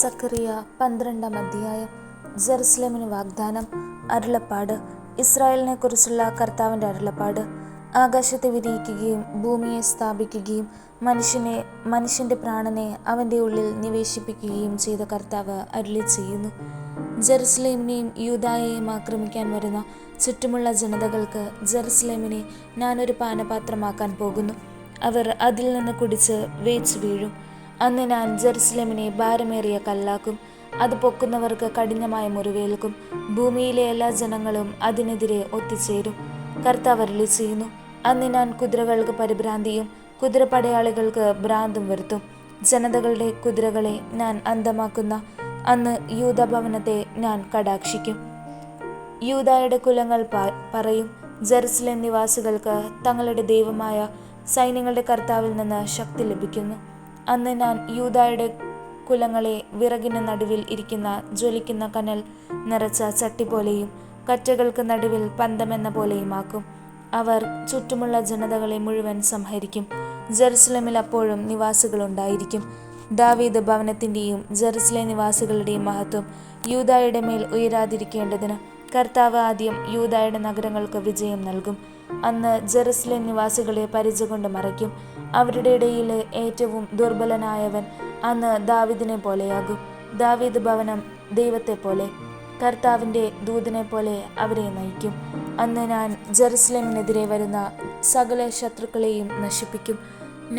സക്കറിയ 12 അധ്യായം. ജെറുസലേമിന് വാഗ്ദാനം. അരുളപ്പാട്. ഇസ്രായേലിനെ കുറിച്ചുള്ള കർത്താവിൻ്റെ അരുളപ്പാട്. ആകാശത്തെ വിരിയിക്കുകയും ഭൂമിയെ സ്ഥാപിക്കുകയും മനുഷ്യൻ്റെ പ്രാണനെ അവൻ്റെ ഉള്ളിൽ നിവേശിപ്പിക്കുകയും ചെയ്ത കർത്താവ് അരുളി ചെയ്യുന്നു. ജെറുസലേമിനെയും യൂദായെയും ആക്രമിക്കാൻ വരുന്ന ചുറ്റുമുള്ള ജനതകൾക്ക് ജെറുസലേമിനെ ഞാനൊരു പാനപാത്രമാക്കാൻ പോകുന്നു. അവർ അതിൽ നിന്ന് കുടിച്ച് വേച്ചു വീഴും. അന്ന് ഞാൻ ജെറുസലേമിനെ ഭാരമേറിയ കല്ലാക്കും. അത് പൊക്കുന്നവർക്ക് കഠിനമായ മുറിവേൽക്കും. ഭൂമിയിലെ എല്ലാ ജനങ്ങളും അതിനെതിരെ ഒത്തുചേരും. കർത്താവ് അരുളി ചെയ്യുന്നു. അന്ന് ഞാൻ കുതിരകൾക്ക് പരിഭ്രാന്തിയും കുതിരപ്പടയാളികൾക്ക് ഭ്രാന്തും വരുത്തും. ജനതകളുടെ കുതിരകളെ ഞാൻ അന്ധമാക്കുന്ന അന്ന് യൂദാ ഭവനത്തെ ഞാൻ കടാക്ഷിക്കും. യൂദായുടെ കുലങ്ങൾ പറയും, ജെറുസലേം നിവാസികൾക്ക് തങ്ങളുടെ ദൈവമായ സൈന്യങ്ങളുടെ കർത്താവിൽ നിന്ന് ശക്തി ലഭിക്കുന്നു. അന്ന് ഞാൻ യൂദായുടെ കുലങ്ങളെ വിറകിന് നടുവിൽ ഇരിക്കുന്ന ജ്വലിക്കുന്ന കനൽ നിറച്ച ചട്ടി പോലെയും കറ്റകൾക്ക് നടുവിൽ പന്തമെന്ന പോലെയുമാക്കും. അവർ ചുറ്റുമുള്ള ജനതകളെ മുഴുവൻ സംഹരിക്കും. ജെറുസലേമിൽ അപ്പോഴും നിവാസികളുണ്ടായിരിക്കും. ദാവീദ് ഭവനത്തിൻ്റെയും ജെറുസലേം നിവാസികളുടെയും മഹത്വം യൂദായുടെ മേൽ ഉയരാതിരിക്കേണ്ടതിന് കർത്താവ് ആദ്യം യൂദായുടെ നഗരങ്ങൾക്ക് വിജയം നൽകും. അന്ന് ജെറുസലേം നിവാസികളെ പരിച കൊണ്ട് മറയ്ക്കും. അവരുടെ ഇടയിലെ ഏറ്റവും ദുർബലനായവൻ അന്ന് ദാവീദിനെ പോലെയാകും. ദാവീദ് ഭവനം ദൈവത്തെ പോലെ, കർത്താവിൻ്റെ ദൂതനെ പോലെ അവരെ നയിക്കും. അന്ന് ഞാൻ ജെറുസലേമിനെതിരെ വരുന്ന സകല ശത്രുക്കളെയും നശിപ്പിക്കും.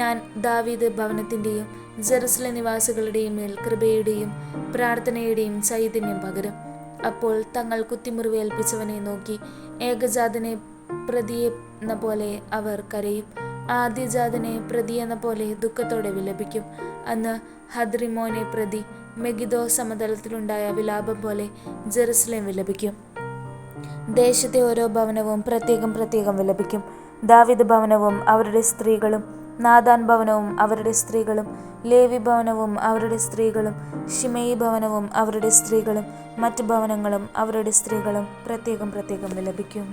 ഞാൻ ദാവീദ് ഭവനത്തിൻ്റെയും ജെറുസലേം നിവാസികളുടെയും മേൽ കൃപയുടെയും പ്രാർത്ഥനയുടെയും ചൈതന്യം പകരും. അപ്പോൾ തങ്ങൾ കുത്തിമുറിവേൽപ്പിച്ചവനെ നോക്കി ഏകജാതനെ പ്രതിയെന്ന പോലെ അവർ കരയും. ആദ്യജാതനെ പ്രതിയെന്ന പോലെ ദുഃഖത്തോടെ വിലപിക്കും. അന്ന് ഹദ്രിമോനെ പ്രതി മെഗിദോ സമതലത്തിലുണ്ടായ വിലാപം പോലെ ജെറുസലേം വിലപിക്കും. ദേശത്തെ ഓരോ ഭവനവും പ്രത്യേകം വിലപിക്കും. ദാവീദ് ഭവനവും അവരുടെ സ്ത്രീകളും, നാഥാൻ ഭവനവും അവരുടെ സ്ത്രീകളും, ലേവി ഭവനവും അവരുടെ സ്ത്രീകളും, ശിമെയി ഭവനവും അവരുടെ സ്ത്രീകളും, മറ്റു ഭവനങ്ങളും അവരുടെ സ്ത്രീകളും പ്രത്യേകം വിലപിക്കും.